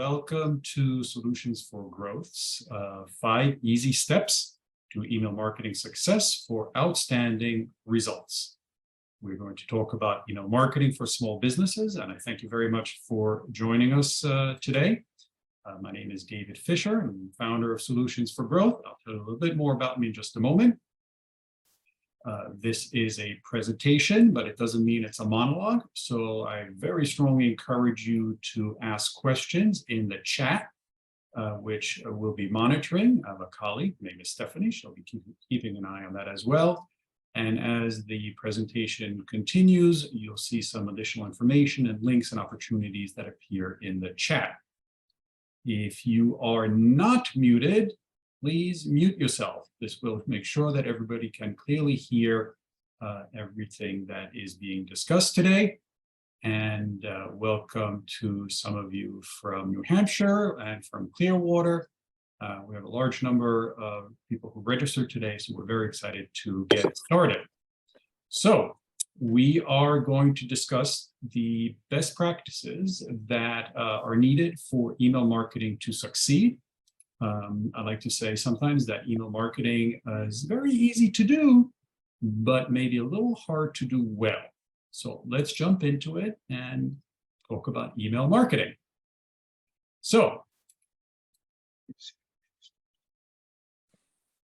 welcome to Solutions for Growth's 5 easy steps to email marketing success for outstanding results. We're going to talk about email marketing for small businesses, and I thank you very much for joining us today. My name is David Fisher. I'm founder of Solutions for Growth. I'll tell you a little bit more about me in just a moment. This is a presentation, but it doesn't mean it's a monologue. So I very strongly encourage you to ask questions in the chat, which we'll be monitoring. I have a colleague named Stephanie. She'll be keeping an eye on that as well. And as the presentation continues, you'll see some additional information and links and opportunities that appear in the chat. If you are not muted, please mute yourself. This will make sure that everybody can clearly hear everything that is being discussed today. And welcome to some of you from New Hampshire and from Clearwater. We have a large number of people who registered today, so we're very excited to get started. So we are going to discuss the best practices that are needed for email marketing to succeed. I like to say sometimes that email marketing is very easy to do, but maybe a little hard to do well. So let's jump into it and talk about email marketing. So,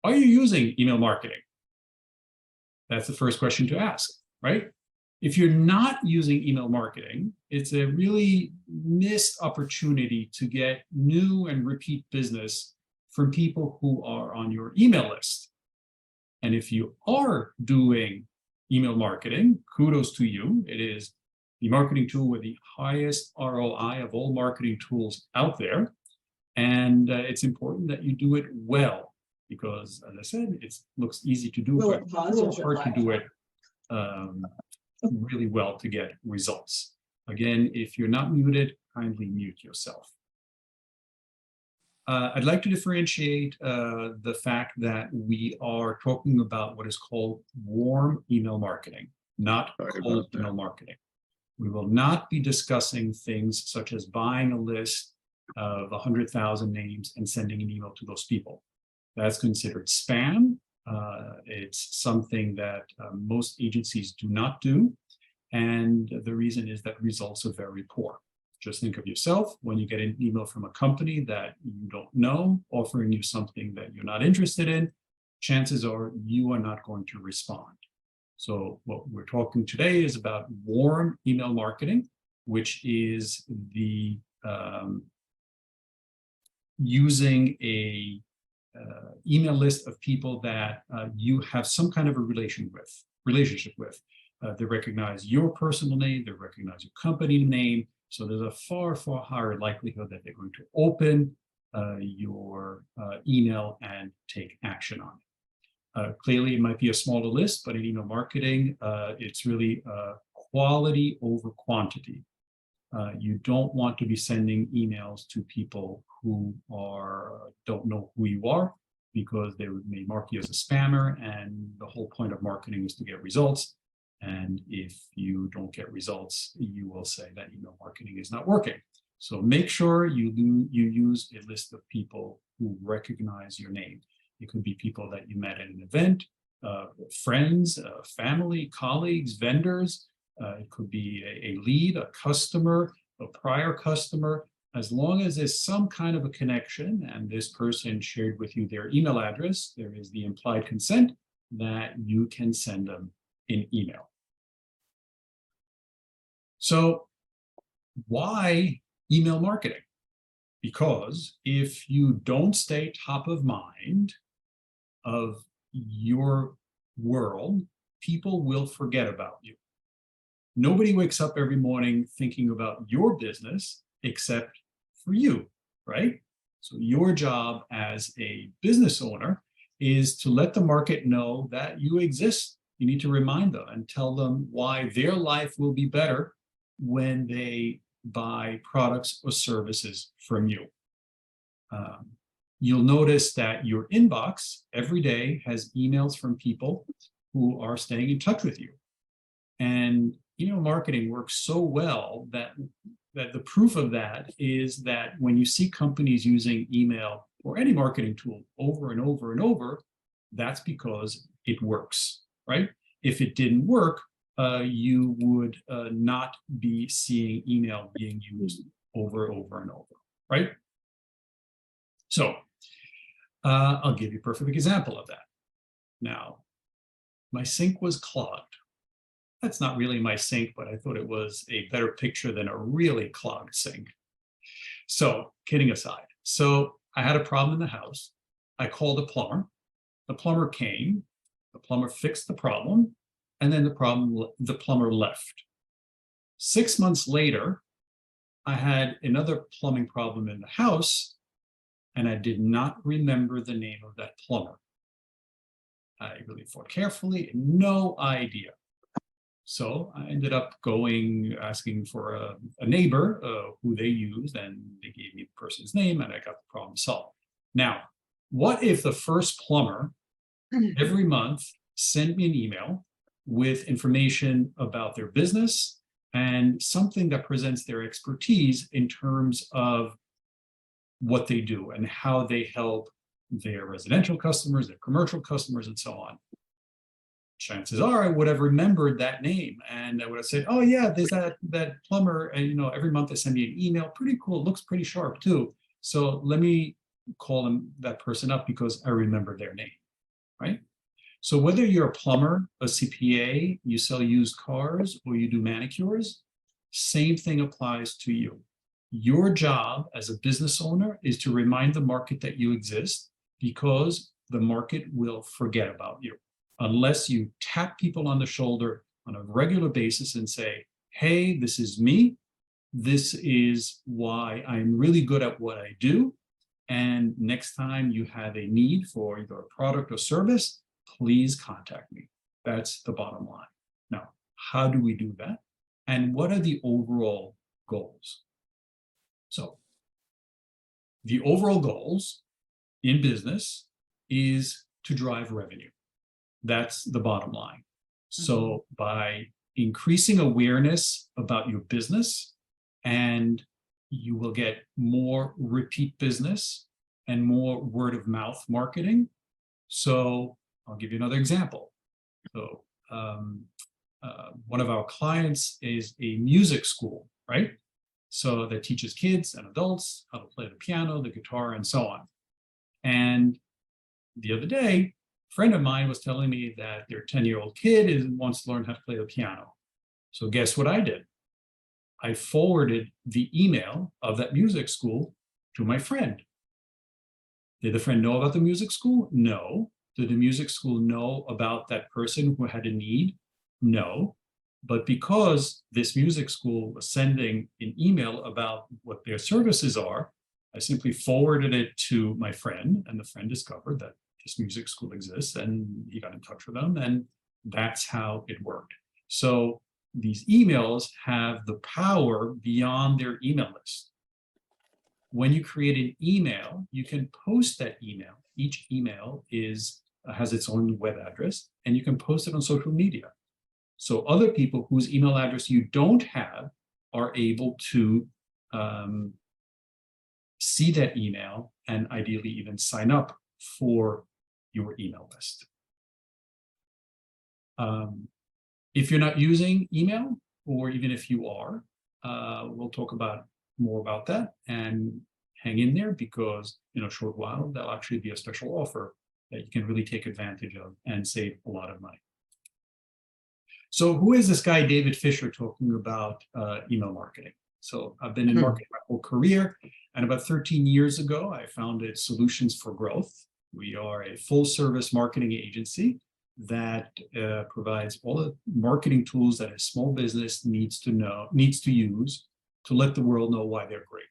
are you using email marketing? That's the first question to ask, right? If you're not using email marketing, it's a really missed opportunity to get new and repeat business from people who are on your email list. And if you are doing email marketing, kudos to you. It is the marketing tool with the highest ROI of all marketing tools out there. And it's important that you do it well, because as I said, it looks easy to do, but it's a little hard to do it really well to get results. Again, if you're not muted, kindly mute yourself. I'd like to differentiate the fact that we are talking about what is called warm email marketing, not cold email marketing. We will not be discussing things such as buying a list of 100,000 names and sending an email to those people. That's considered spam. It's something that most agencies do not do. And the reason is that results are very poor. Just think of yourself when you get an email from a company that you don't know, offering you something that you're not interested in, chances are you are not going to respond. So what we're talking today is about warm email marketing, which is the using a email list of people that you have some kind of a relationship with. They recognize your personal name, they recognize your company name, so there's a far, far higher likelihood that they're going to open your email and take action on it. Clearly, it might be a smaller list, but in email marketing, it's really quality over quantity. You don't want to be sending emails to people who don't know who you are, because they may mark you as a spammer, and the whole point of marketing is to get results. And if you don't get results, you will say that email marketing is not working. So make sure you use a list of people who recognize your name. It could be people that you met at an event, friends, family, colleagues, vendors. It could be a lead, a customer, a prior customer. As long as there's some kind of a connection and this person shared with you their email address, there is the implied consent that you can send them an email. So why email marketing? Because if you don't stay top of mind of your world, people will forget about you. Nobody wakes up every morning thinking about your business except for you, right? So your job as a business owner is to let the market know that you exist. You need to remind them and tell them why their life will be better when they buy products or services from you. You'll notice that your inbox every day has emails from people who are staying in touch with you. And email marketing works so well that the proof of that is that when you see companies using email or any marketing tool over and over and over, that's because it works, right? If it didn't work, you would not be seeing email being used over and over, right? So I'll give you a perfect example of that. Now, my sink was clogged. That's not really my sink, but I thought it was a better picture than a really clogged sink. So, kidding aside, so I had a problem in the house. I called a plumber. The plumber came. The plumber fixed the problem, and then the plumber left. 6 months later, I had another plumbing problem in the house, and I did not remember the name of that plumber. I really thought carefully, no idea. So I ended up asking for a neighbor who they used, and they gave me the person's name, and I got the problem solved. Now, what if the first plumber every month sent me an email with information about their business and something that presents their expertise in terms of what they do and how they help their residential customers, their commercial customers, and so on? Chances are I would have remembered that name, and I would have said, oh yeah, there's that plumber, and every month they send me an email. Pretty cool, looks pretty sharp too. So let me call that person up because I remember their name, right? So whether you're a plumber, a CPA, you sell used cars, or you do manicures, same thing applies to you. Your job as a business owner is to remind the market that you exist, because the market will forget about you unless you tap people on the shoulder on a regular basis and say, hey, this is me. This is why I'm really good at what I do. And next time you have a need for either a product or service, please contact me. That's the bottom line. Now, how do we do that? And what are the overall goals? So the overall goals in business is to drive revenue. That's the bottom line. So by increasing awareness about your business, and you will get more repeat business and more word of mouth marketing. So I'll give you another example. So one of our clients is a music school, right? So that teaches kids and adults how to play the piano, the guitar, and so on. And the other day, a friend of mine was telling me that their 10-year-old kid wants to learn how to play the piano. So guess what I did? I forwarded the email of that music school to my friend. Did the friend know about the music school? No. Did the music school know about that person who had a need? No. But because this music school was sending an email about what their services are, I simply forwarded it to my friend, and the friend discovered that this music school exists, and he got in touch with them, and that's how it worked. So these emails have the power beyond their email list. When you create an email, you can post that email. Each email has its own web address, and you can post it on social media. So other people whose email address you don't have are able to see that email and ideally even sign up for your email list. If you're not using email, or even if you are, we'll talk more about that, and hang in there, because in a short while, there'll actually be a special offer that you can really take advantage of and save a lot of money. So who is this guy, David Fisher, talking about email marketing? So I've been in marketing my whole career, and about 13 years ago, I founded Solutions for Growth. We are a full-service marketing agency that provides all the marketing tools that a small business needs to use to let the world know why they're great.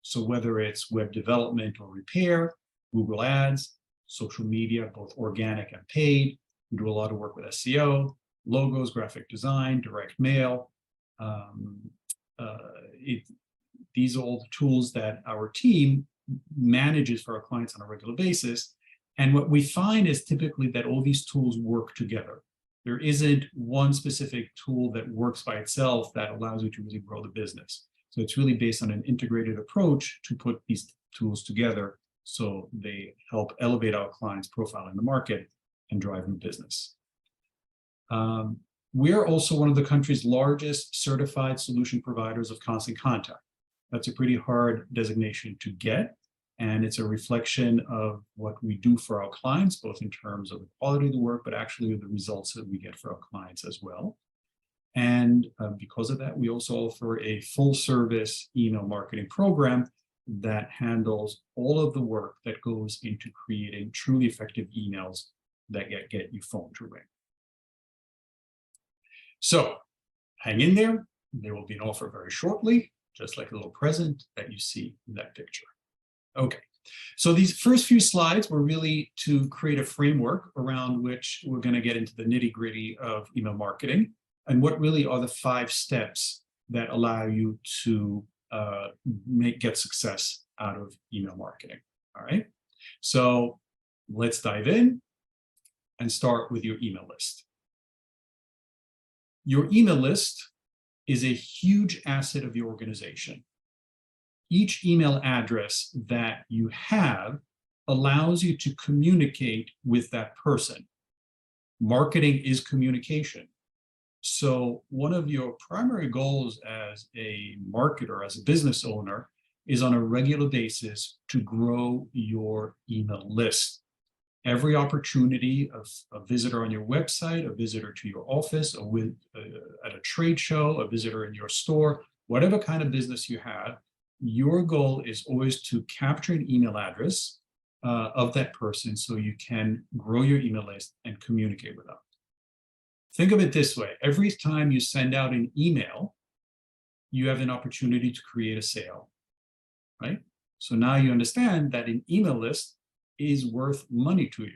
So whether it's web development or repair, Google Ads, social media, both organic and paid, we do a lot of work with SEO, logos, graphic design, direct mail. These are all the tools that our team manages for our clients on a regular basis. And what we find is typically that all these tools work together. There isn't one specific tool that works by itself that allows you to really grow the business. So it's really based on an integrated approach to put these tools together so they help elevate our clients' profile in the market and drive new business. We're also one of the country's largest certified solution providers of constant contact. That's a pretty hard designation to get, and it's a reflection of what we do for our clients, both in terms of the quality of the work, but actually the results that we get for our clients as well. And because of that, we also offer a full-service email marketing program that handles all of the work that goes into creating truly effective emails that get your phone to ring. So hang in there. There will be an offer very shortly, just like a little present that you see in that picture. Okay, so these first few slides were really to create a framework around which we're going to get into the nitty-gritty of email marketing and what really are the 5 steps that allow you to get success out of email marketing. All right, so let's dive in and start with your email list. Your email list is a huge asset of your organization. Each email address that you have allows you to communicate with that person. Marketing is communication. So one of your primary goals as a marketer, as a business owner, is on a regular basis to grow your email list. Every opportunity of a visitor on your website, a visitor to your office, at a trade show, a visitor in your store, whatever kind of business you have, your goal is always to capture an email address of that person so you can grow your email list and communicate with them. Think of it this way. Every time you send out an email, you have an opportunity to create a sale, right? So now you understand that an email list is worth money to you.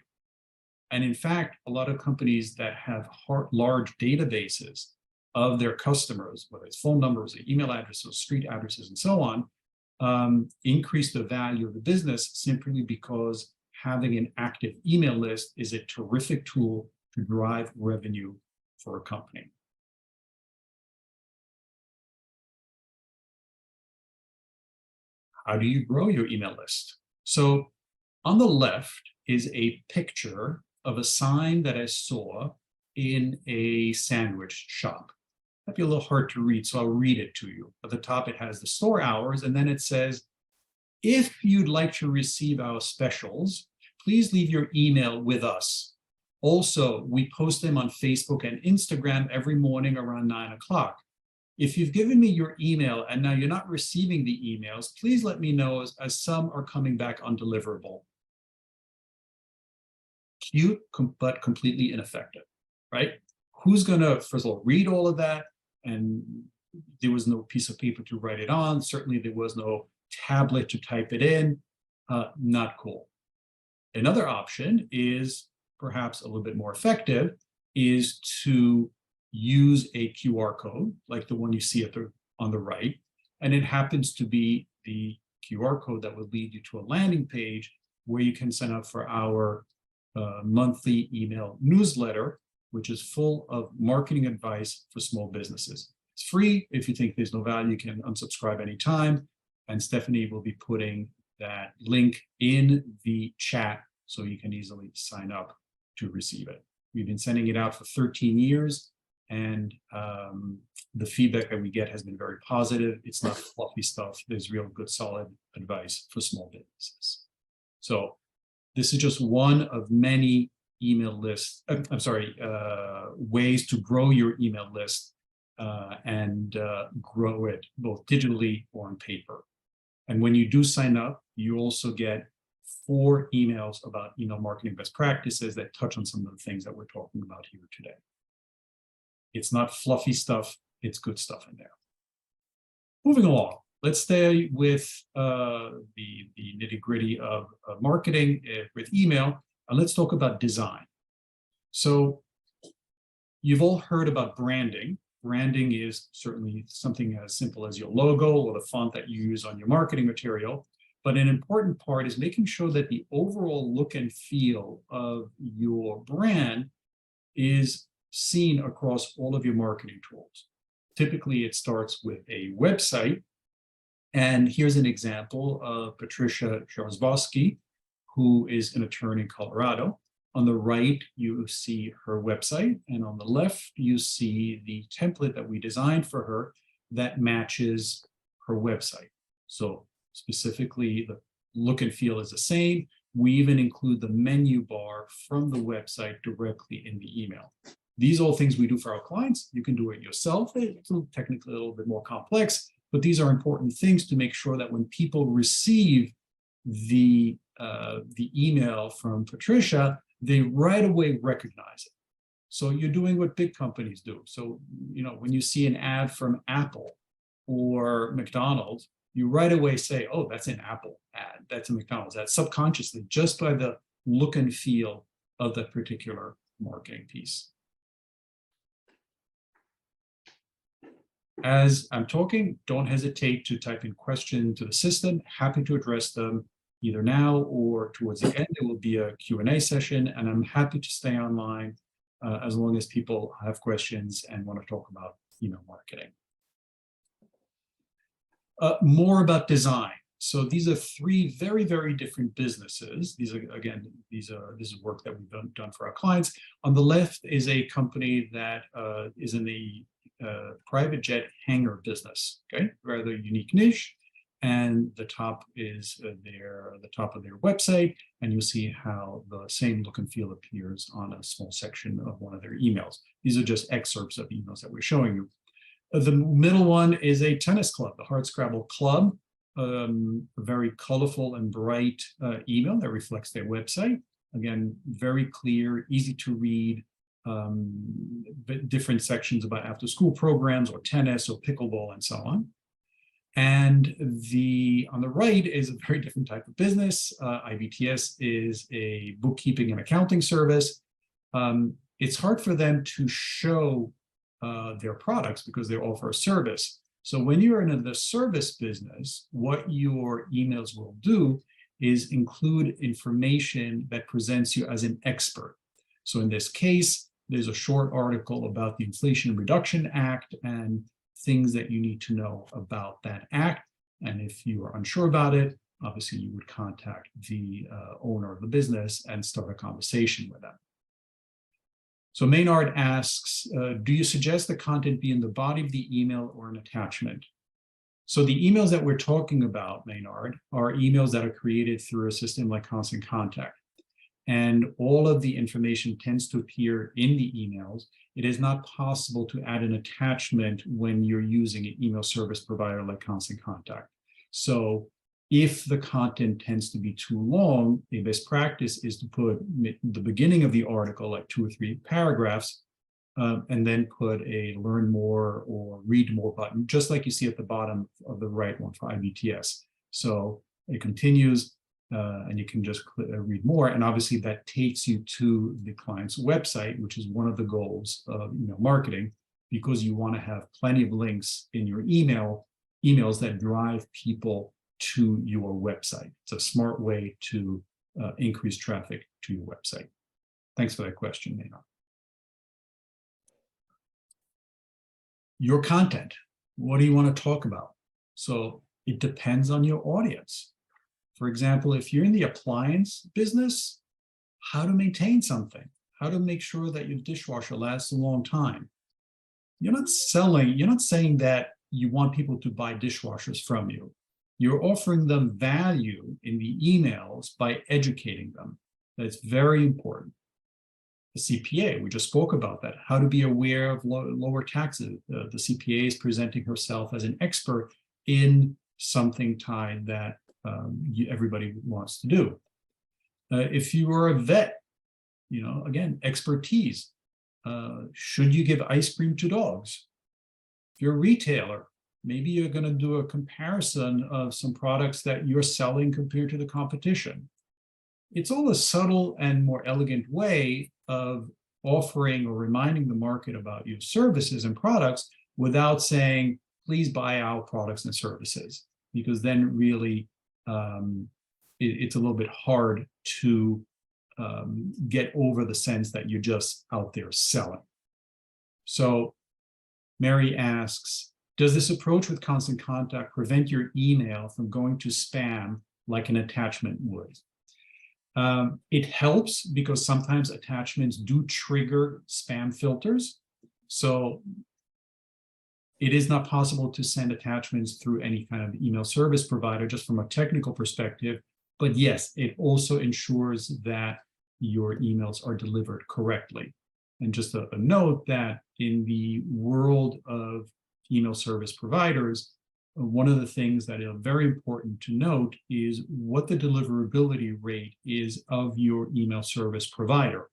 And in fact, a lot of companies that have large databases of their customers, whether it's phone numbers, or email addresses, street addresses, and so on, increase the value of the business simply because having an active email list is a terrific tool to drive revenue for a company. How do you grow your email list? So on the left is a picture of a sign that I saw in a sandwich shop. Might be a little hard to read, so I'll read it to you. At the top, it has the store hours, and then it says, if you'd like to receive our specials, please leave your email with us. Also, we post them on Facebook and Instagram every morning around 9 o'clock. If you've given me your email and now you're not receiving the emails, please let me know as some are coming back undeliverable. Cute, but completely ineffective, right? Who's going to, first of all, read all of that? And there was no piece of paper to write it on. Certainly, there was no tablet to type it in. Not cool. Another option is perhaps a little bit more effective, is to use a QR code like the one you see on the right. And it happens to be the QR code that will lead you to a landing page where you can sign up for our monthly email newsletter, which is full of marketing advice for small businesses. It's free. If you think there's no value, you can unsubscribe anytime. And Stephanie will be putting that link in the chat so you can easily sign up to receive it. We've been sending it out for 13 years, and the feedback that we get has been very positive. It's not fluffy stuff. There's real good, solid advice for small businesses. So this is just one of many email lists, ways to grow your email list and grow it both digitally or on paper. And when you do sign up, you also get 4 emails about email marketing best practices that touch on some of the things that we're talking about here today. It's not fluffy stuff, it's good stuff in there. Moving along, let's stay with the nitty-gritty of marketing with email, and let's talk about design. So you've all heard about branding. Branding is certainly something as simple as your logo or the font that you use on your marketing material. But an important part is making sure that the overall look and feel of your brand is seen across all of your marketing tools. Typically, it starts with a website. And here's an example of Patricia Jarzbowski, who is an attorney in Colorado. On the right, you see her website, and on the left, you see the template that we designed for her that matches her website. So specifically, the look and feel is the same. We even include the menu bar from the website directly in the email. These are all things we do for our clients. You can do it yourself. It's technically a little bit more complex, but these are important things to make sure that when people receive the email from Patricia, they right away recognize it. So you're doing what big companies do. So, when you see an ad from Apple or McDonald's, you right away say, oh, that's an Apple ad, that's a McDonald's ad, subconsciously, just by the look and feel of that particular marketing piece. As I'm talking, don't hesitate to type in questions to the system. Happy to address them either now or towards the end. There will be a Q&A session, and I'm happy to stay online as long as people have questions and want to talk about email marketing. More about design. So these are three very, very different businesses. These are, again, this is work that we've done for our clients. On the left is a company that is in the private jet hangar business, okay, rather unique niche. And the top is the top of their website, and you'll see how the same look and feel appears on a small section of one of their emails. These are just excerpts of emails that we're showing you. The middle one is a tennis club, the Hardscrabble Club, a very colorful and bright email that reflects their website. Again, very clear, easy to read, different sections about after-school programs or tennis or pickleball and so on. And on the right is a very different type of business. IBTS is a bookkeeping and accounting service. It's hard for them to show their products because they offer a service. So when you're in the service business, what your emails will do is include information that presents you as an expert. So in this case, there's a short article about the Inflation Reduction Act and things that you need to know about that act. And if you are unsure about it, obviously you would contact the owner of the business and start a conversation with them. So Maynard asks, do you suggest the content be in the body of the email or an attachment? So the emails that we're talking about, Maynard, are emails that are created through a system like Constant Contact. And all of the information tends to appear in the emails. It is not possible to add an attachment when you're using an email service provider like Constant Contact. So if the content tends to be too long, a best practice is to put the beginning of the article, like 2 or 3 paragraphs, and then put a learn more or read more button, just like you see at the bottom of the right one for IBTS. So it continues, and you can just read more. And obviously that takes you to the client's website, which is one of the goals of email marketing, because you want to have plenty of links in your emails that drive people to your website. It's a smart way to increase traffic to your website. Thanks for that question, Maynard. Your content. What do you want to talk about? So it depends on your audience. For example, if you're in the appliance business, how to maintain something, how to make sure that your dishwasher lasts a long time. You're not saying that you want people to buy dishwashers from you. You're offering them value in the emails by educating them. That's very important. The CPA, we just spoke about that, how to be aware of lower taxes. The CPA is presenting herself as an expert in something tied that everybody wants to do. If you are a vet, again, expertise. Should you give ice cream to dogs? If you're a retailer, maybe you're going to do a comparison of some products that you're selling compared to the competition. It's all a subtle and more elegant way of offering or reminding the market about your services and products without saying, please buy our products and services, because then really it's a little bit hard to get over the sense that you're just out there selling. So Mary asks, does this approach with constant contact prevent your email from going to spam like an attachment would? It helps because sometimes attachments do trigger spam filters. So it is not possible to send attachments through any kind of email service provider just from a technical perspective. But yes, it also ensures that your emails are delivered correctly. And just a note that in the world of email service providers, one of the things that is very important to note is what the deliverability rate is of your email service provider.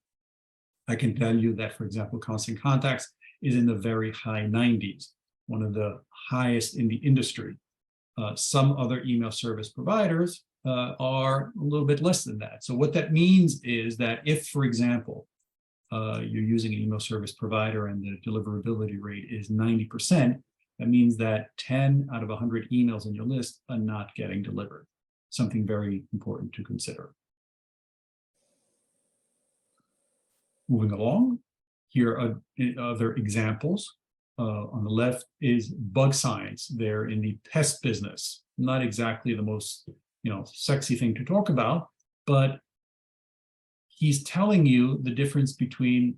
I can tell you that, for example, Constant Contacts is in the very high 90s, one of the highest in the industry. Some other email service providers are a little bit less than that. So what that means is that if, for example, you're using an email service provider and the deliverability rate is 90%, that means that 10 out of 100 emails in your list are not getting delivered. Something very important to consider. Moving along, here are other examples. On the left is bug science. They're in the pest business. Not exactly the most, sexy thing to talk about, but he's telling you the difference between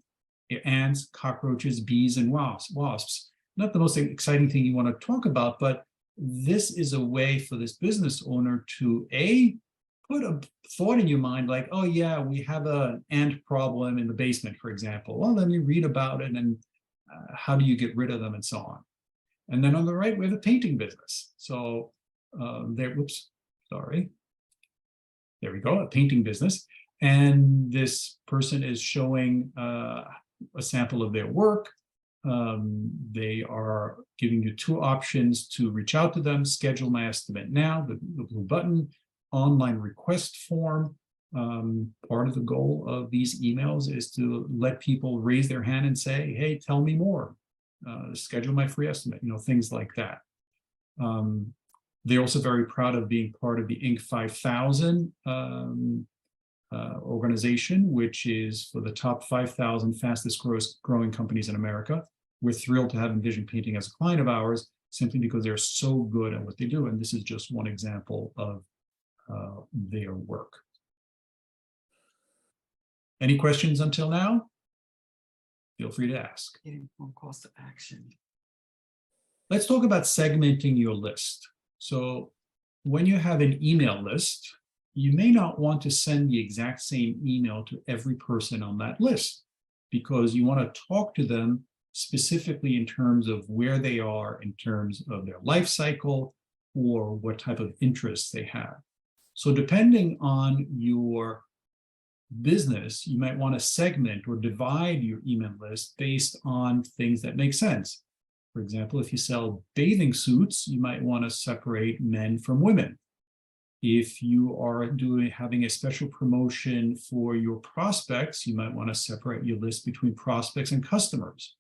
ants, cockroaches, bees, and wasps. Not the most exciting thing you want to talk about, but this is a way for this business owner to put a thought in your mind like, oh yeah, we have an ant problem in the basement, for example. Well, let me read about it and how do you get rid of them and so on. And then on the right, we have a painting business. So there we go, a painting business. And this person is showing a sample of their work. They are giving you two options to reach out to them: schedule my estimate now, the blue button, online request form. Part of the goal of these emails is to let people raise their hand and say, hey, tell me more, schedule my free estimate, things like that. They're also very proud of being part of the Inc. 5000 organization, which is for the top 5,000 fastest growing companies in America. We're thrilled to have Envision Painting as a client of ours, simply because they're so good at what they do. And this is just one example of their work. Any questions until now? Feel free to ask. Calls to action. Let's talk about segmenting your list. So when you have an email list, you may not want to send the exact same email to every person on that list, because you want to talk to them specifically in terms of where they are in terms of their life cycle or what type of interests they have. So depending on your business, you might want to segment or divide your email list based on things that make sense. For example, if you sell bathing suits, you might want to separate men from women. If you are having a special promotion for your prospects, you might want to separate your list between prospects and customers.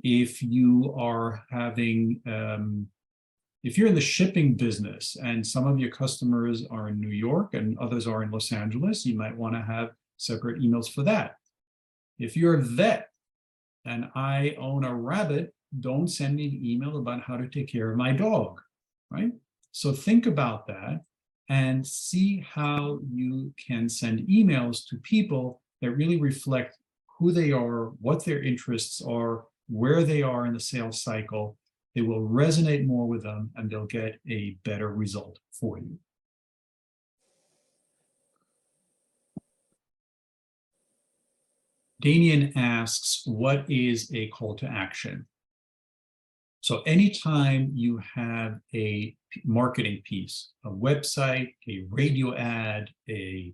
If you are having, if you're in the shipping business and some of your customers are in New York and others are in Los Angeles, you might want to have separate emails for that. If you're a vet and I own a rabbit, don't send me an email about how to take care of my dog, right? So think about that and see how you can send emails to people that really reflect who they are, what their interests are, where they are in the sales cycle. They will resonate more with them and they'll get a better result for you. Damien asks, what is a call to action? So anytime you have a marketing piece, a website, a radio ad, a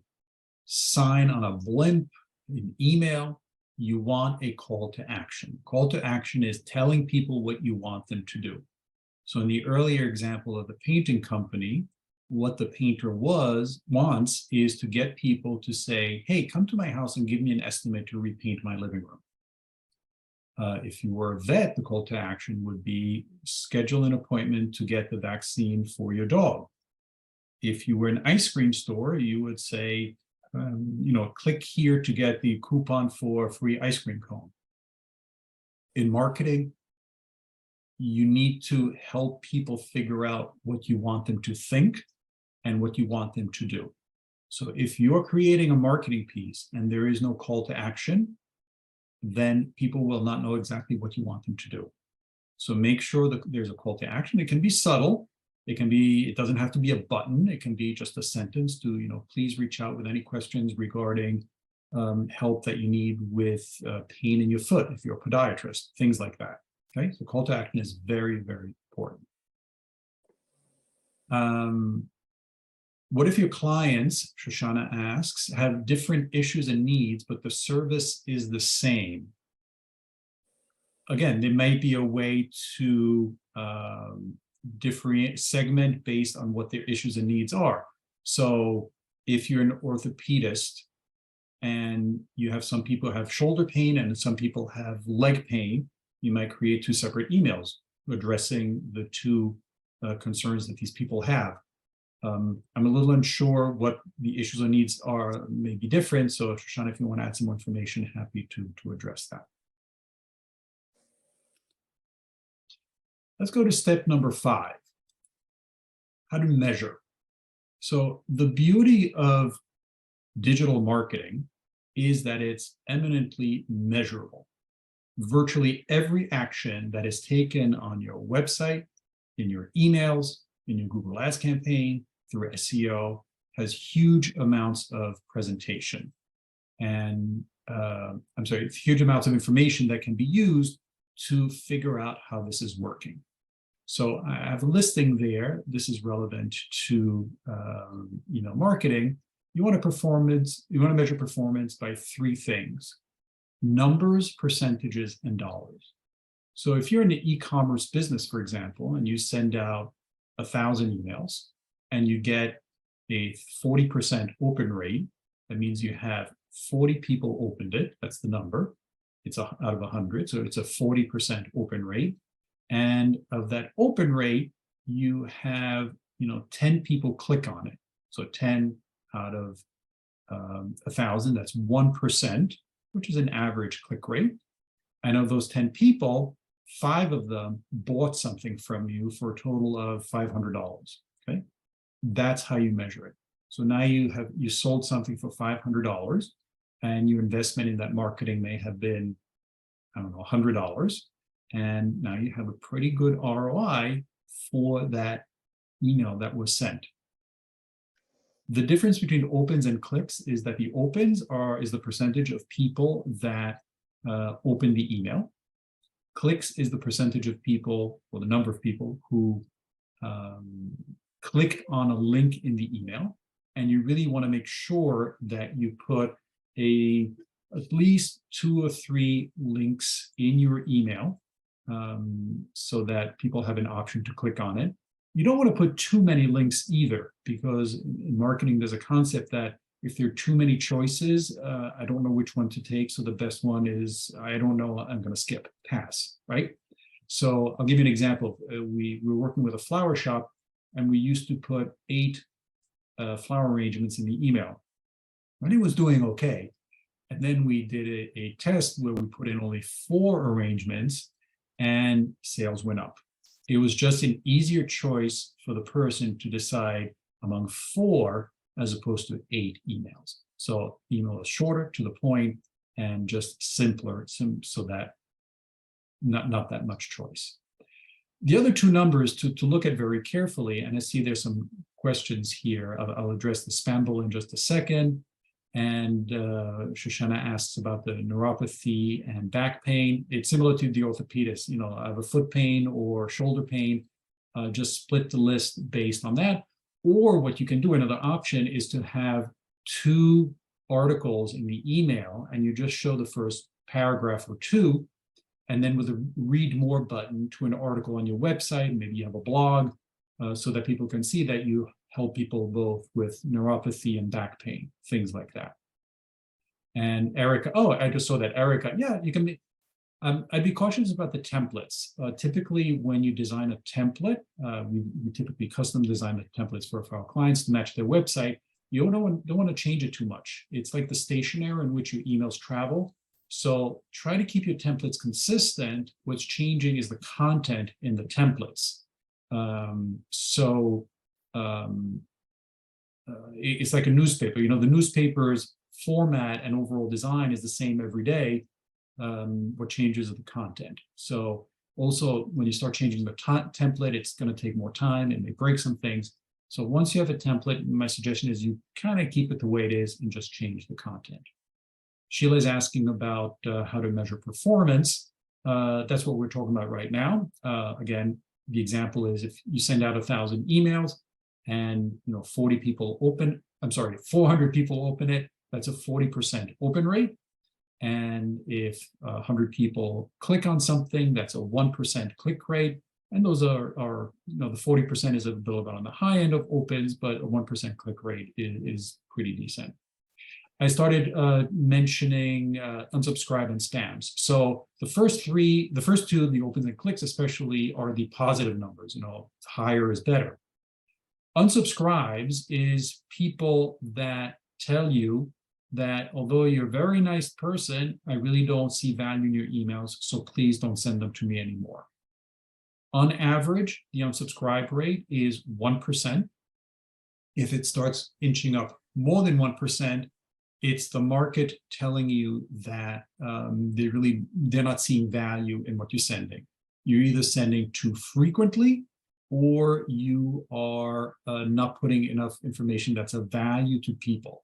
sign on a blimp, an email, you want a call to action. Call to action is telling people what you want them to do. So in the earlier example of the painting company, what the painter wants is to get people to say, hey, come to my house and give me an estimate to repaint my living room. If you were a vet, the call to action would be schedule an appointment to get the vaccine for your dog. If you were an ice cream store, you would say, click here to get the coupon for free ice cream cone. In marketing, you need to help people figure out what you want them to think and what you want them to do. So if you're creating a marketing piece and there is no call to action, then people will not know exactly what you want them to do. So make sure that there's a call to action. It can be subtle. It doesn't have to be a button. It can be just a sentence to, please reach out with any questions regarding help that you need with pain in your foot if you're a podiatrist, things like that. Okay, so call to action is very, very important. What if your clients, Shoshana asks, have different issues and needs, but the service is the same? Again, there may be a way to differentiate, segment based on what their issues and needs are. So if you're an orthopedist and you have some people have shoulder pain and some people have leg pain, you might create two separate emails addressing the two concerns that these people have. I'm a little unsure what the issues or needs are, may be different. So Shoshana, if you want to add some more information, happy to address that. Let's go to step number 5, how to measure. So the beauty of digital marketing is that it's eminently measurable. Virtually every action that is taken on your website, in your emails, in your Google Ads campaign, through SEO, has huge amounts of presentation. And huge amounts of information that can be used to figure out how this is working. So I have a listing there. This is relevant to marketing. You want to measure performance by 3 things: numbers, percentages, and dollars. So if you're in the e-commerce business, for example, and you send out 1,000 emails and you get a 40% open rate, that means you have 40 people opened it. That's the number. It's out of 100, so it's a 40% open rate. And of that open rate, you have 10 people click on it. So 10 out of 1,000, that's 1%, which is an average click rate. And of those 10 people, 5 of them bought something from you for a total of $500. Okay, that's how you measure it. So now you sold something for $500, and your investment in that marketing may have been, $100. And now you have a pretty good ROI for that email that was sent. The difference between opens and clicks is that the opens is the percentage of people that open the email. Clicks is the percentage of people, or the number of people who clicked on a link in the email. And you really want to make sure that you put at least 2 or 3 links in your email so that people have an option to click on it. You don't want to put too many links either, because in marketing, there's a concept that if there are too many choices, I don't know which one to take. So the best one is, I don't know, I'm going to skip, pass, right? So I'll give you an example. We were working with a flower shop, and we used to put 8 flower arrangements in the email. And it was doing okay. And then we did a test where we put in only 4 arrangements, and sales went up. It was just an easier choice for the person to decide among 4 as opposed to 8 emails. So email is shorter, to the point, and just simpler, so that not that much choice. The other 2 numbers to look at very carefully, and I see there's some questions here. I'll address the spam bullet in just a second. And Shoshana asks about the neuropathy and back pain. It's similar to the orthopedist. I have a foot pain or shoulder pain. Just split the list based on that. Or what you can do, another option, is to have 2 articles in the email, and you just show the first paragraph or 2, and then with a read more button to an article on your website. Maybe you have a blog, so that people can see that you help people both with neuropathy and back pain, things like that. And Erica, I just saw that. Erica, yeah, you can. I'd be cautious about the templates. Typically, when you design a template, we typically custom design the templates for our clients to match their website. You don't want to change it too much. It's like the stationery in which your emails travel. So try to keep your templates consistent. What's changing is the content in the templates. It's like a newspaper. You know, the newspaper's format and overall design is the same every day. What changes is the content. So also, when you start changing the template, it's going to take more time and may break some things. So once you have a template, my suggestion is you kind of keep it the way it is and just change the content. Sheila is asking about how to measure performance. That's what we're talking about right now. Again, the example is if you send out 1,000 emails and 400 people open it, that's a 40% open rate. And if 100 people click on something, that's a 1% click rate. And those are the 40% is a little bit on the high end of opens, but a 1% click rate is pretty decent. I started mentioning unsubscribe and spams. So the first two, the opens and clicks especially, are the positive numbers. Higher is better. Unsubscribes is people that tell you that although you're a very nice person, I really don't see value in your emails, so please don't send them to me anymore. On average, the unsubscribe rate is 1%. If it starts inching up more than 1%, it's the market telling you that they're not seeing value in what you're sending. You're either sending too frequently, or you are not putting enough information that's of value to people.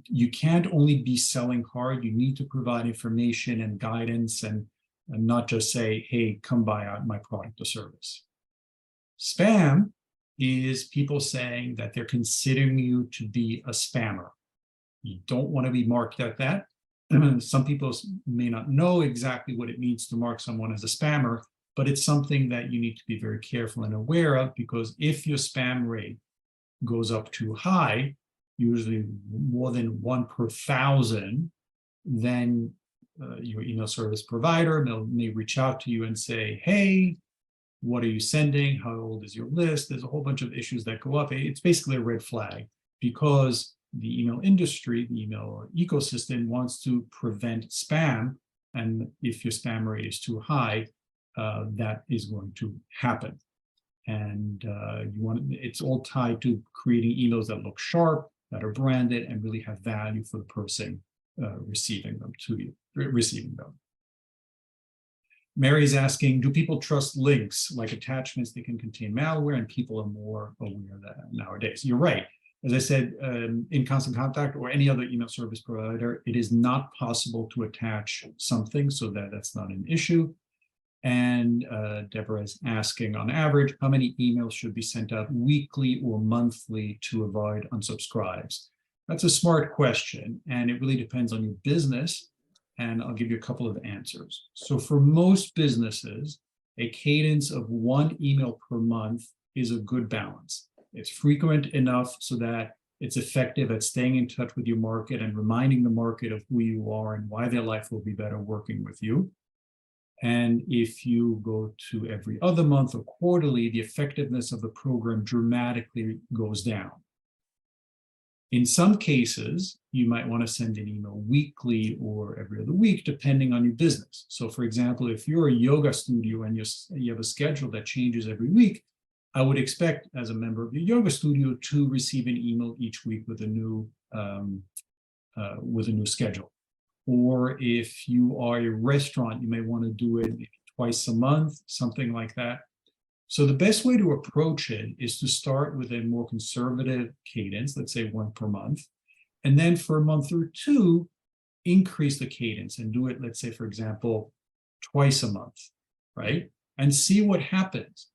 You can't only be selling hard. You need to provide information and guidance and not just say, hey, come buy my product or service. Spam is people saying that they're considering you to be a spammer. You don't want to be marked at that. Some people may not know exactly what it means to mark someone as a spammer, but it's something that you need to be very careful and aware of, because if your spam rate goes up too high, usually more than 1 per 1,000, then your email service provider may reach out to you and say, hey, what are you sending? How old is your list? There's a whole bunch of issues that go up. It's basically a red flag, because the email industry, the email ecosystem, wants to prevent spam. And if your spam rate is too high, that is going to happen. And it's all tied to creating emails that look sharp, that are branded, and really have value for the person receiving them. Mary's asking, do people trust links like attachments that can contain malware? And people are more aware of that nowadays. You're right. As I said, in Constant Contact or any other email service provider, it is not possible to attach something, so that's not an issue. And Deborah is asking, on average, how many emails should be sent out weekly or monthly to avoid unsubscribes? That's a smart question, and it really depends on your business. And I'll give you a couple of answers. So for most businesses, a cadence of 1 email per month is a good balance. It's frequent enough so that it's effective at staying in touch with your market and reminding the market of who you are and why their life will be better working with you. And if you go to every other month or quarterly, the effectiveness of the program dramatically goes down. In some cases, you might want to send an email weekly or every other week, depending on your business. So for example, if you're a yoga studio and you have a schedule that changes every week, I would expect as a member of your yoga studio to receive an email each week with a new schedule. Or if you are a restaurant, you may want to do it twice a month, something like that. So the best way to approach it is to start with a more conservative cadence, let's say 1 per month, and then for a month or two, increase the cadence and do it, let's say, for example, twice a month, right? And see what happens.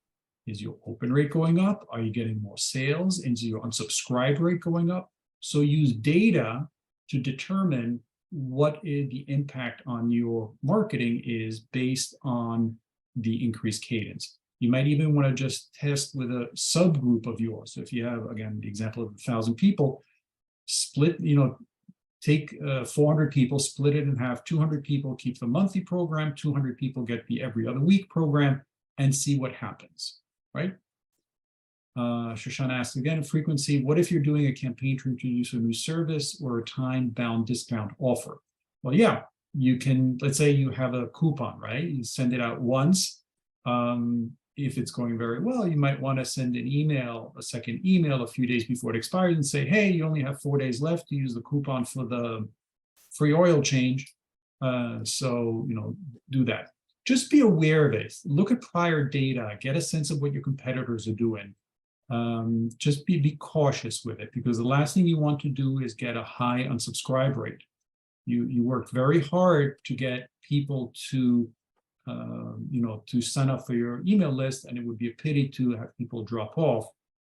Is your open rate going up? Are you getting more sales? Is your unsubscribe rate going up? So use data to determine what the impact on your marketing is based on the increased cadence. You might even want to just test with a subgroup of yours. So if you have, again, the example of 1,000 people, split, take 400 people, split it in half, 200 people keep the monthly program, 200 people get the every other week program, and see what happens, right? Shoshana asks again, frequency, what if you're doing a campaign to introduce a new service or a time-bound discount offer? Well, yeah, you can, let's say you have a coupon, right? You send it out once. If it's going very well, you might want to send an email, a second email a few days before it expires and say, hey, you only have 4 days left to use the coupon for the free oil change. So, do that. Just be aware of it. Look at prior data, get a sense of what your competitors are doing. Just be cautious with it, because the last thing you want to do is get a high unsubscribe rate. You work very hard to get people to to sign up for your email list, and it would be a pity to have people drop off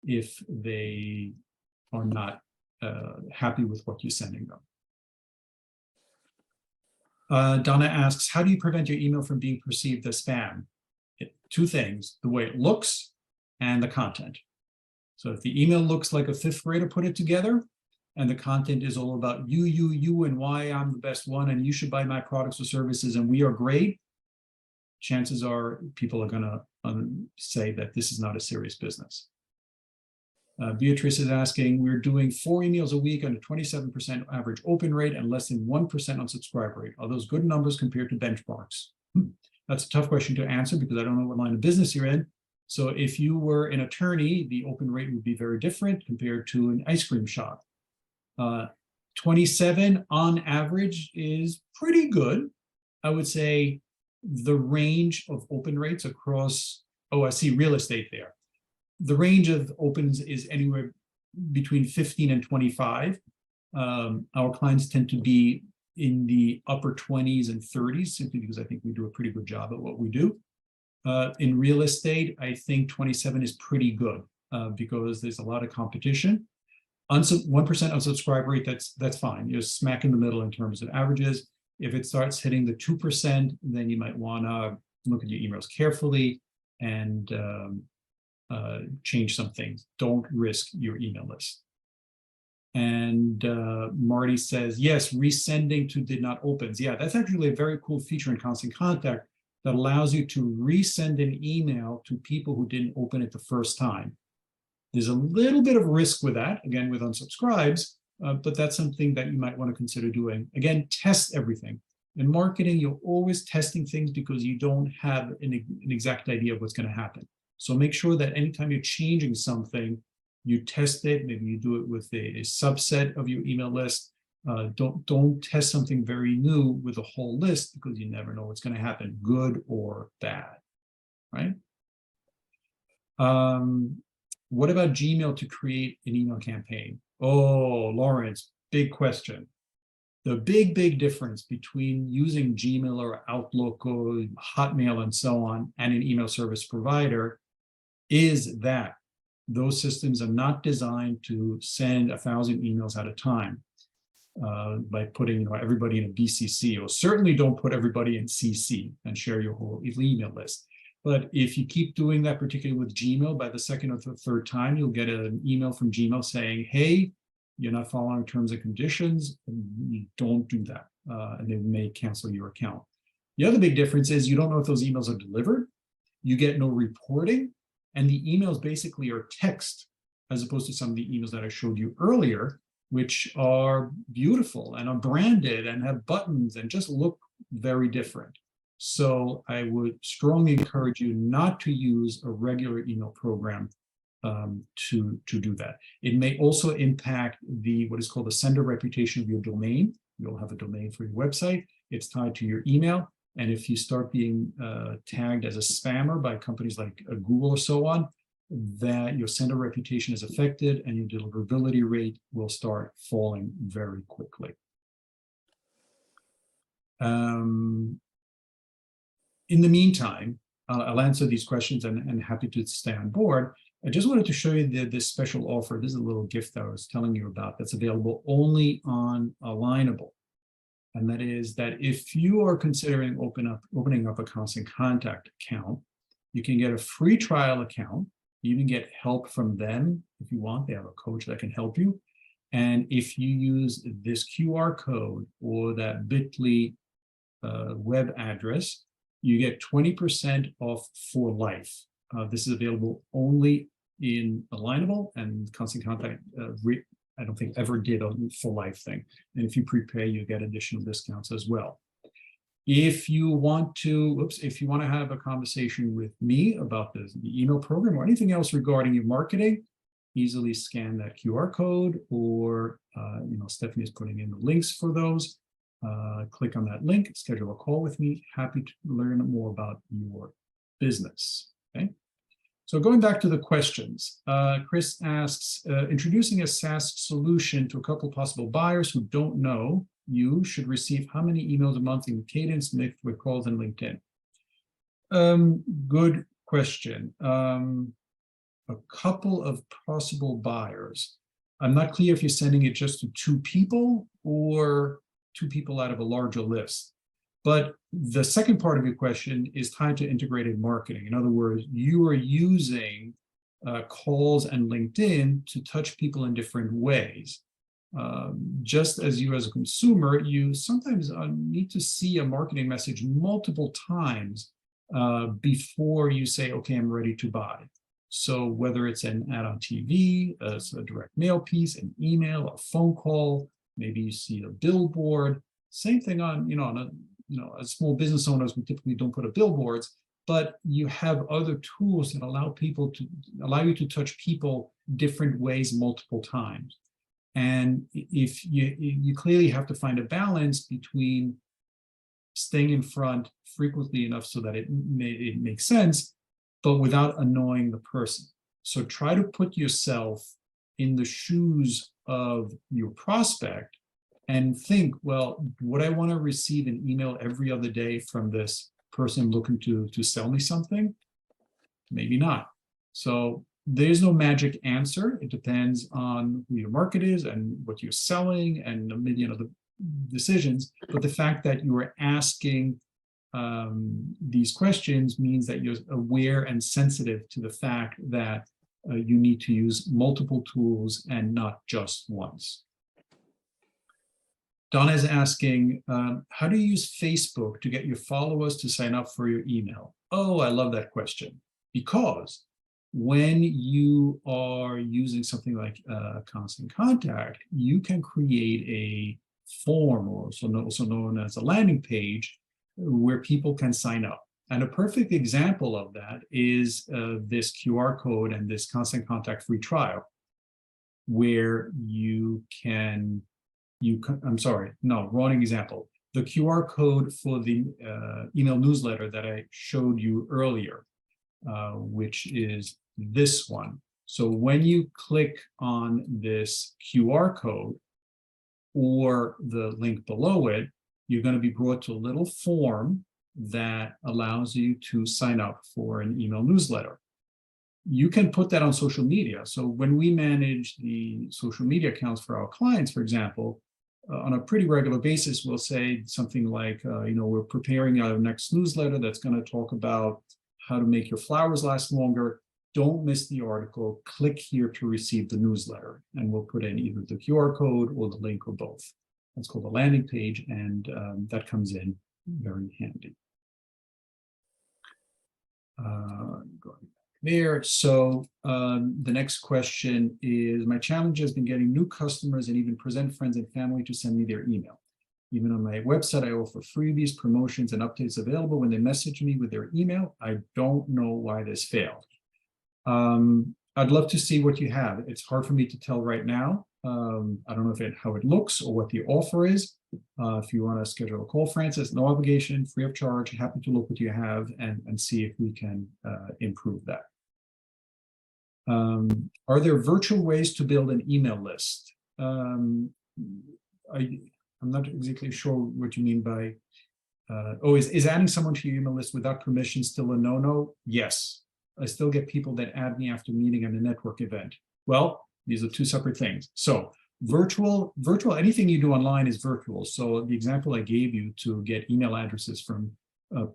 if they are not happy with what you're sending them. Donna asks, how do you prevent your email from being perceived as spam? Two things: the way it looks and the content. So if the email looks like a fifth grader put it together, and the content is all about you, and why I'm the best one, and you should buy my products or services, and we are great, chances are people are going to say that this is not a serious business. Beatrice is asking, we're doing 4 emails a week on a 27% average open rate and less than 1% unsubscribe rate. Are those good numbers compared to benchmarks? That's a tough question to answer, because I don't know what line of business you're in. So if you were an attorney, the open rate would be very different compared to an ice cream shop. 27 on average is pretty good. I would say the range of open rates across, I see real estate there. The range of opens is anywhere between 15 and 25. Our clients tend to be in the upper 20s and 30s, simply because I think we do a pretty good job at what we do. In real estate, I think 27 is pretty good because there's a lot of competition. 1% unsubscribe rate, that's fine. You're smack in the middle in terms of averages. If it starts hitting the 2%, then you might want to look at your emails carefully and change some things. Don't risk your email list. And Marty says, yes, resending to did not opens. Yeah, that's actually a very cool feature in Constant Contact that allows you to resend an email to people who didn't open it the first time. There's a little bit of risk with that, again, with unsubscribes, but that's something that you might want to consider doing. Again, test everything. In marketing, you're always testing things because you don't have an exact idea of what's going to happen. So make sure that anytime you're changing something, you test it. Maybe you do it with a subset of your email list. Don't test something very new with a whole list, because you never know what's going to happen, good or bad, right? What about Gmail to create an email campaign? Oh, Lawrence, big question. The big difference between using Gmail or Outlook or Hotmail and so on and an email service provider is that those systems are not designed to send 1,000 emails at a time by putting everybody in a BCC, or certainly don't put everybody in CC and share your whole email list. But if you keep doing that, particularly with Gmail, by the second or third time, you'll get an email from Gmail saying, hey, you're not following terms and conditions, and you don't do that, and they may cancel your account. The other big difference is you don't know if those emails are delivered, you get no reporting, and the emails basically are text, as opposed to some of the emails that I showed you earlier, which are beautiful and are branded and have buttons and just look very different. So I would strongly encourage you not to use a regular email program to do that. It may also impact what is called the sender reputation of your domain. You'll have a domain for your website. It's tied to your email. And if you start being tagged as a spammer by companies like Google or so on, that your sender reputation is affected and your deliverability rate will start falling very quickly. In the meantime, I'll answer these questions and happy to stay on board. I just wanted to show you this special offer. This is a little gift that I was telling you about that's available only on Alignable. And that is that if you are considering opening up a Constant Contact account, you can get a free trial account. You even get help from them if you want. They have a coach that can help you. And if you use this QR code or that bit.ly web address, you get 20% off for life. This is available only in Alignable, and Constant Contact, I don't think ever did a for life thing. And if you prepay, you get additional discounts as well. If you want to, if you want to have a conversation with me about the email program or anything else regarding your marketing, easily scan that QR code, or Stephanie is putting in the links for those. Click on that link, schedule a call with me. Happy to learn more about your business. Okay. So going back to the questions, Chris asks, introducing a SaaS solution to a couple possible buyers who don't know you should receive how many emails a month in cadence mixed with calls and LinkedIn? Good question. A couple of possible buyers. I'm not clear if you're sending it just to 2 people or 2 people out of a larger list. But the second part of your question is tied to integrated marketing. In other words, you are using calls and LinkedIn to touch people in different ways. Just as you as a consumer, you sometimes need to see a marketing message multiple times before you say, okay, I'm ready to buy. So whether it's an ad on TV, a direct mail piece, an email, a phone call, maybe you see a billboard, same thing on, as small business owners, we typically don't put up billboards, but you have other tools that allow you to touch people different ways multiple times. And if you clearly have to find a balance between staying in front frequently enough so that it makes sense, but without annoying the person. So try to put yourself in the shoes of your prospect and think, well, would I want to receive an email every other day from this person looking to sell me something? Maybe not. So there's no magic answer. It depends on who your market is and what you're selling and a million other decisions. But the fact that you are asking these questions means that you're aware and sensitive to the fact that you need to use multiple tools and not just once. Donna is asking, how do you use Facebook to get your followers to sign up for your email? Oh, I love that question. Because when you are using something like Constant Contact, you can create a form, or also known as a landing page, where people can sign up. And a perfect example of that is this QR code and this Constant Contact free trial, where I'm sorry, no, wrong example. The QR code for the email newsletter that I showed you earlier, which is this one. So when you click on this QR code or the link below it, you're going to be brought to a little form that allows you to sign up for an email newsletter. You can put that on social media. So when we manage the social media accounts for our clients, for example, on a pretty regular basis, we'll say something like, we're preparing our next newsletter that's going to talk about how to make your flowers last longer. Don't miss the article. Click here to receive the newsletter. And we'll put in either the QR code or the link or both. That's called a landing page, and that comes in very handy. Going back there. So the next question is, my challenge has been getting new customers and even present friends and family to send me their email. Even on my website, I offer freebies, promotions, and updates available when they message me with their email. I don't know why this failed. I'd love to see what you have. It's hard for me to tell right now. I don't know how it looks or what the offer is. If you want to schedule a call, Francis, no obligation, free of charge. Happy to look what you have and see if we can improve that. Are there virtual ways to build an email list? I'm not exactly sure what you mean by, is adding someone to your email list without permission still a no-no? Yes. I still get people that add me after meeting at a network event. Well, these are 2 separate things. So virtual, anything you do online is virtual. So the example I gave you to get email addresses from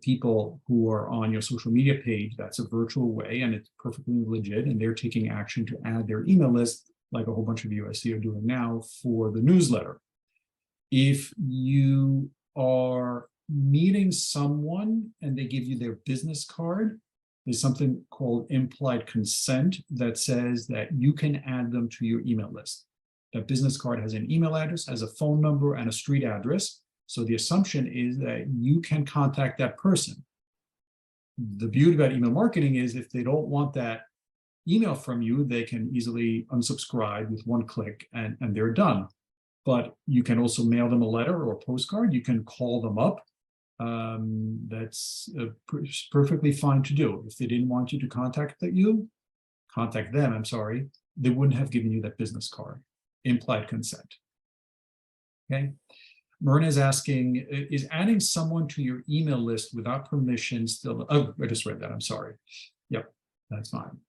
people who are on your social media page, that's a virtual way, and it's perfectly legit, and they're taking action to add their email list, like a whole bunch of you I see are doing now for the newsletter. If you are meeting someone and they give you their business card, there's something called implied consent that says that you can add them to your email list. That business card has an email address, has a phone number, and a street address. So the assumption is that you can contact that person. The beauty about email marketing is if they don't want that email from you, they can easily unsubscribe with one click and they're done. But you can also mail them a letter or a postcard. You can call them up. That's perfectly fine to do. If they didn't want you to contact them, I'm sorry, they wouldn't have given you that business card. Implied consent. Okay. Myrna is asking, is adding someone to your email list without permission still? Oh, I just read that. I'm sorry. Yep, that's fine.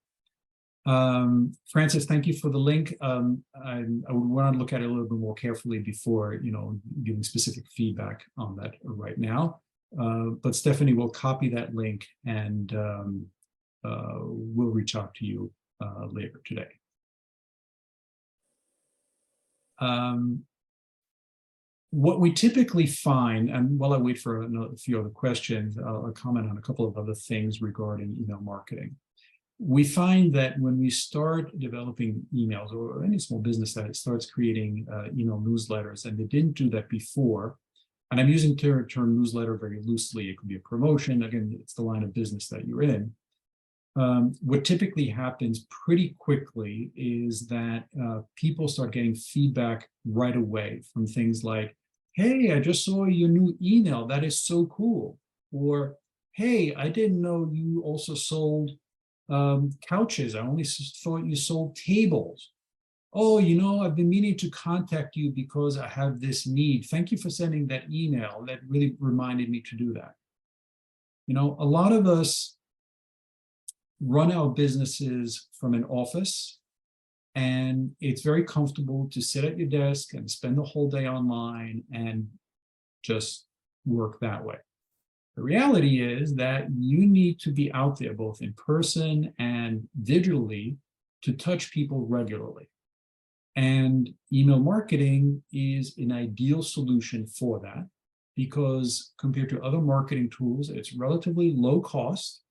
Francis, thank you for the link. I would want to look at it a little bit more carefully before, giving specific feedback on that right now. But Stephanie will copy that link and we'll reach out to you later today. What we typically find, and while I wait for a few other questions, I'll comment on a couple of other things regarding email marketing. We find that when we start developing emails, or any small business that starts creating email newsletters, and they didn't do that before, and I'm using the term newsletter very loosely, it could be a promotion, again, it's the line of business that you're in. What typically happens pretty quickly is that people start getting feedback right away from things like, hey, I just saw your new email, that is so cool. Or, hey, I didn't know you also sold couches. I only thought you sold tables. Oh, I've been meaning to contact you because I have this need. Thank you for sending that email. That really reminded me to do that. A lot of us run our businesses from an office, and it's very comfortable to sit at your desk and spend the whole day online and just work that way. The reality is that you need to be out there both in person and digitally to touch people regularly. And email marketing is an ideal solution for that because compared to other marketing tools, it's relatively low cost.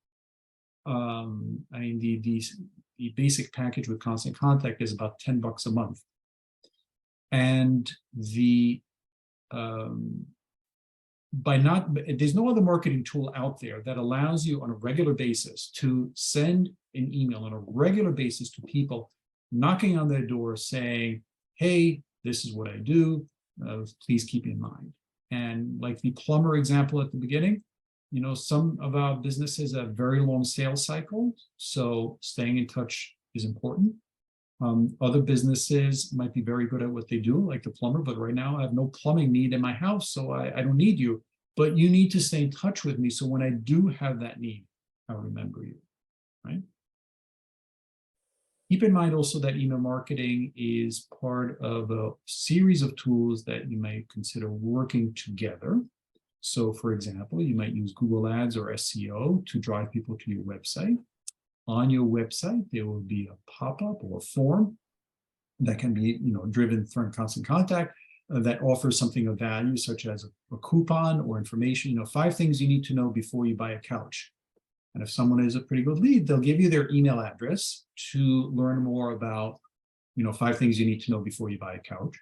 The basic package with Constant Contact is about $10 a month. And there's no other marketing tool out there that allows you on a regular basis to send an email on a regular basis to people knocking on their door saying, hey, this is what I do, please keep in mind. And like the plumber example at the beginning, some of our businesses have very long sales cycles, so staying in touch is important. Other businesses might be very good at what they do, like the plumber, but right now I have no plumbing need in my house, so I don't need you. But you need to stay in touch with me, so when I do have that need, I'll remember you, right? Keep in mind also that email marketing is part of a series of tools that you may consider working together. So, for example, you might use Google Ads or SEO to drive people to your website. On your website, there will be a pop-up or a form that can be, driven from Constant Contact that offers something of value, such as a coupon or information. 5 things you need to know before you buy a couch. And if someone is a pretty good lead, they'll give you their email address to learn more about, 5 things you need to know before you buy a couch.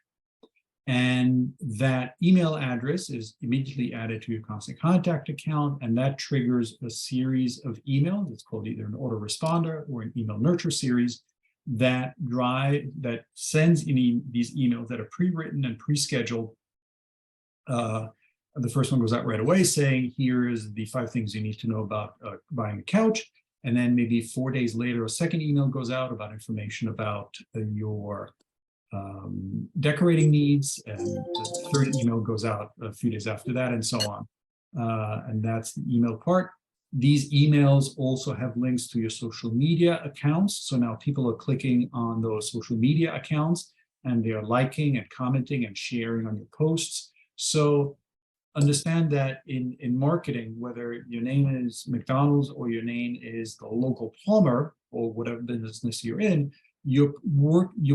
And that email address is immediately added to your Constant Contact account, and that triggers a series of emails. It's called either an autoresponder or an email nurture series that sends these emails that are pre-written and pre-scheduled. The first one goes out right away saying, here is the 5 things you need to know about buying a couch. And then maybe 4 days later, a second email goes out about information about your decorating needs, and the third email goes out a few days after that, and so on. And that's the email part. These emails also have links to your social media accounts. So now people are clicking on those social media accounts and they're liking and commenting and sharing on your posts. So understand that in marketing, whether your name is McDonald's or your name is the local plumber or whatever business you're in, you're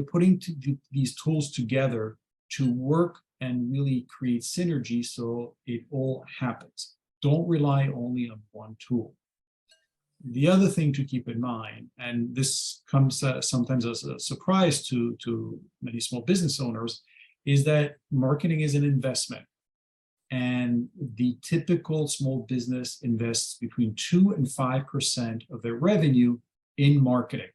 putting these tools together to work and really create synergy so it all happens. Don't rely only on one tool. The other thing to keep in mind, and this comes sometimes as a surprise to many small business owners, is that marketing is an investment. And the typical small business invests between 2 and 5% of their revenue in marketing.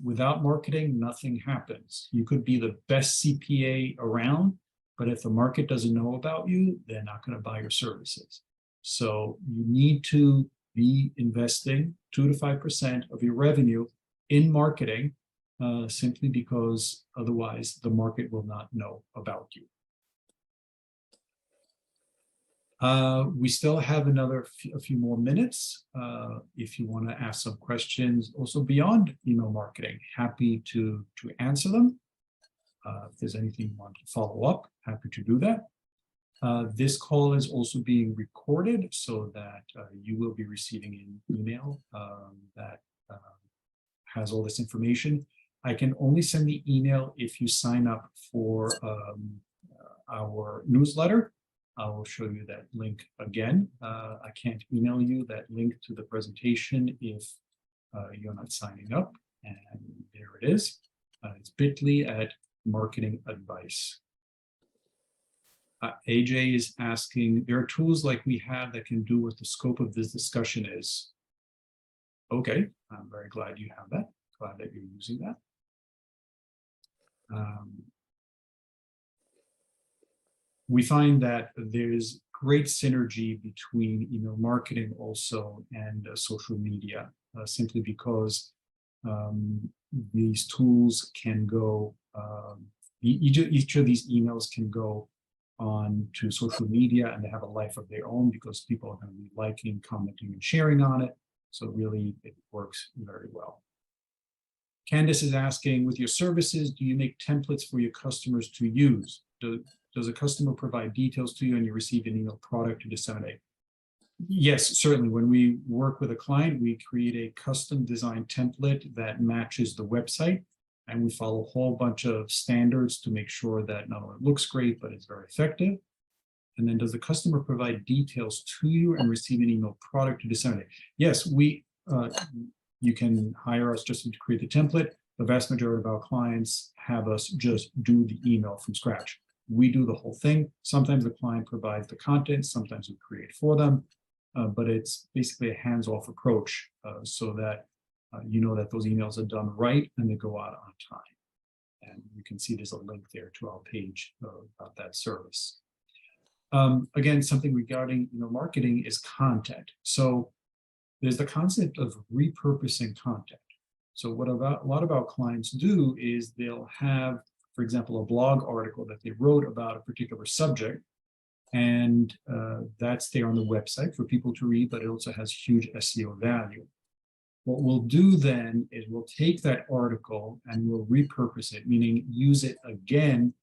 Without marketing, nothing happens. You could be the best CPA around, but if the market doesn't know about you, they're not going to buy your services. So you need to be investing 2 to 5% of your revenue in marketing, simply because otherwise the market will not know about you. We still have a few more minutes. If you want to ask some questions also beyond email marketing, happy to answer them. If there's anything you want to follow up, happy to do that. This call is also being recorded so that you will be receiving an email that has all this information. I can only send the email if you sign up for our newsletter. I will show you that link again. I can't email you that link to the presentation if you're not signing up. And there it is. It's bit.ly/marketing advice. AJ is asking, there are tools like we have that can do what the scope of this discussion is. Okay, I'm very glad you have that. Glad that you're using that. We find that there's great synergy between email marketing also and social media, simply because these tools can go, each of these emails can go on to social media and they have a life of their own because people are going to be liking, commenting, and sharing on it. So really, it works very well. Candice is asking, with your services, do you make templates for your customers to use? Does a customer provide details to you and you receive an email product to disseminate? Yes, certainly. When we work with a client, we create a custom design template that matches the website, and we follow a whole bunch of standards to make sure that not only it looks great, but it's very effective. And then does the customer provide details to you and receive an email product to disseminate? Yes, you can hire us just to create the template. The vast majority of our clients have us just do the email from scratch. We do the whole thing. Sometimes the client provides the content, sometimes we create for them, but it's basically a hands-off approach so that you know that those emails are done right and they go out on time. And you can see there's a link there to our page about that service. Again, something regarding marketing is content. So there's the concept of repurposing content. So what a lot of our clients do is they'll have, for example, a blog article that they wrote about a particular subject, and that's there on the website for people to read, but it also has huge SEO value. What we'll do then is we'll take that article and we'll repurpose it, meaning use it again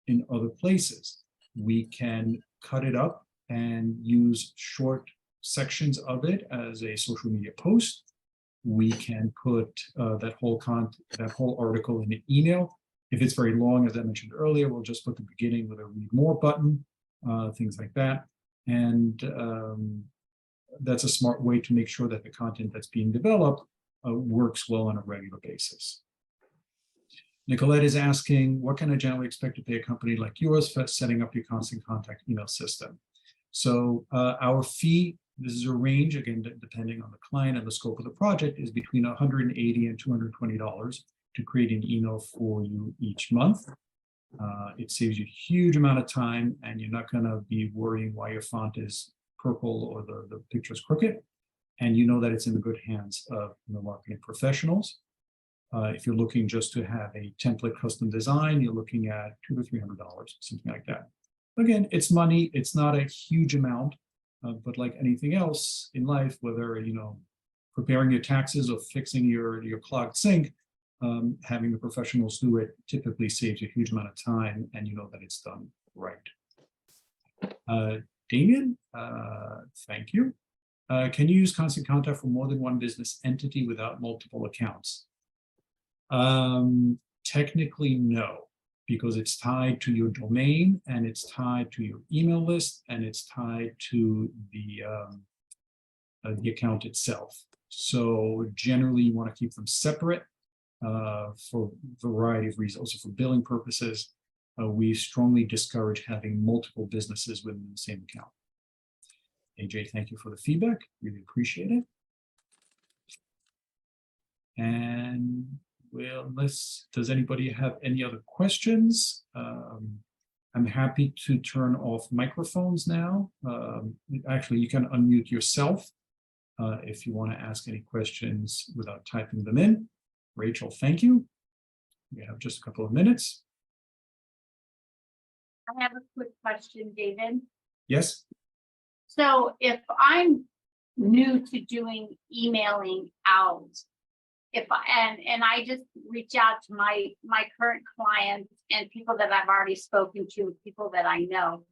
in other places. We can art it up and use short sections of it as a social media post. We can put that whole article in an email. If it's very long, as I mentioned earlier, we'll just put the beginning with a read more button, things like that. And that's a smart way to make sure that the content that's being developed works well on a regular basis. Nicolette is asking, what can I generally expect to pay a company like yours for setting up your constant contact email system? So our fee, this is a range, again, depending on the client and the scope of the project, is between $180 and $220 to create an email for you each month. It saves you a huge amount of time, and you're not going to be worrying why your font is purple or the picture is crooked. And you know that it's in the good hands of marketing professionals. If you're looking just to have a template custom design, you're looking at $200 to $300, something like that. Again, it's money. It's not a huge amount, but like anything else in life, whether preparing your taxes or fixing your clogged sink, having the professionals do it typically saves you a huge amount of time, and you know that it's done right. Damien, thank you. Can you use Constant Contact for more than one business entity without multiple accounts? Technically, no, because it's tied to your domain, and it's tied to your email list, and it's tied to the account itself. So generally, you want to keep them separate for a variety of reasons, also for billing purposes. we strongly discourage having multiple businesses within the same account. AJ, thank you for the feedback. Really appreciate it. And well, does anybody have any other questions? I'm happy to turn off microphones now. Actually, you can unmute yourself if you want to ask any questions without typing them in. Rachel, thank you. We have just a couple of minutes. I have a quick question, David. Yes. So if I'm new to doing emailing out, and I just reach out to my current clients and people that I've already spoken to, people that I know,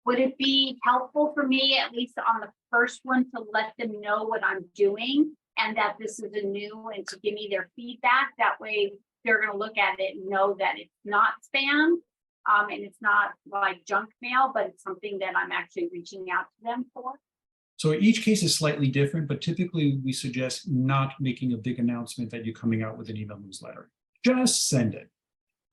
would it be helpful for me, at least on the first one, to let them know what I'm doing and that this is a new, and to give me their feedback? That way they're going to look at it and know that it's not spam, and it's not like junk mail, but it's something that I'm actually reaching out to them for. So each case is slightly different, but typically we suggest not making a big announcement that you're coming out with an email newsletter. Just send it.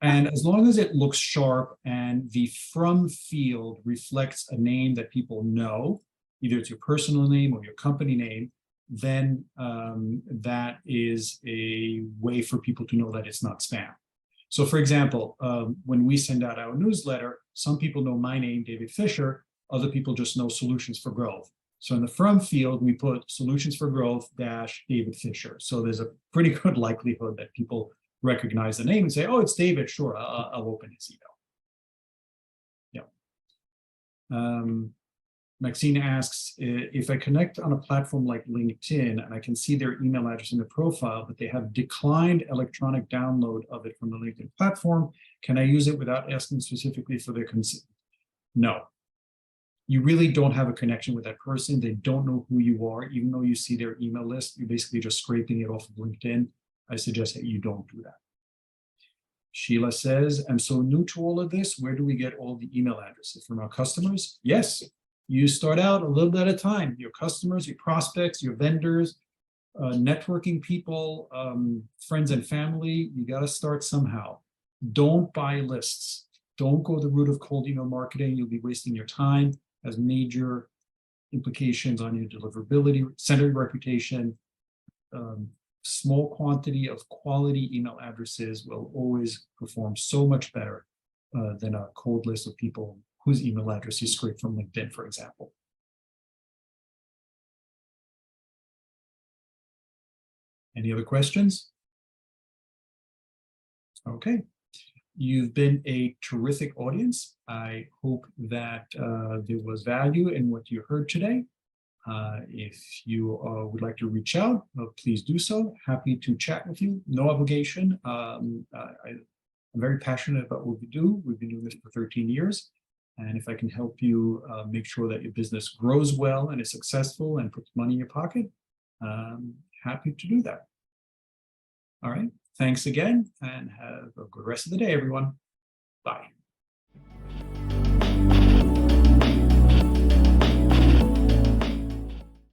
And as long as it looks sharp and the from field reflects a name that people know, either it's your personal name or your company name, then that is a way for people to know that it's not spam. So for example, when we send out our newsletter, some people know my name, David Fisher, other people just know Solutions for Growth. So in the from field, we put Solutions for Growth David Fisher. So there's a pretty good likelihood that people recognize the name and say, oh, it's David, sure, I'll open his email. Yeah. Maxine asks, if I connect on a platform like LinkedIn and I can see their email address in the profile, but they have declined electronic download of it from the LinkedIn platform, can I use it without asking specifically for their consent? No. You really don't have a connection with that person. They don't know who you are. Even though you see their email list, you're basically just scraping it off of LinkedIn. I suggest that you don't do that. Sheila says, I'm so new to all of this. Where do we get all the email addresses? From our customers? Yes. You start out a little bit at a time. Your customers, your prospects, your vendors, networking people, friends and family. You got to start somehow. Don't buy lists. Don't go the route of cold email marketing. You'll be wasting your time. Has major implications on your deliverability, centered reputation. Small quantity of quality email addresses will always perform so much better than a cold list of people whose email address you scrape from LinkedIn, for example. Any other questions? Okay. You've been a terrific audience. I hope that there was value in what you heard today. If you would like to reach out, please do so. Happy to chat with you. No obligation. I'm very passionate about what we do. We've been doing this for 13 years. And if I can help you make sure that your business grows well and is successful and puts money in your pocket, happy to do that. All right. Thanks again, and have a good rest of the day, everyone. Bye.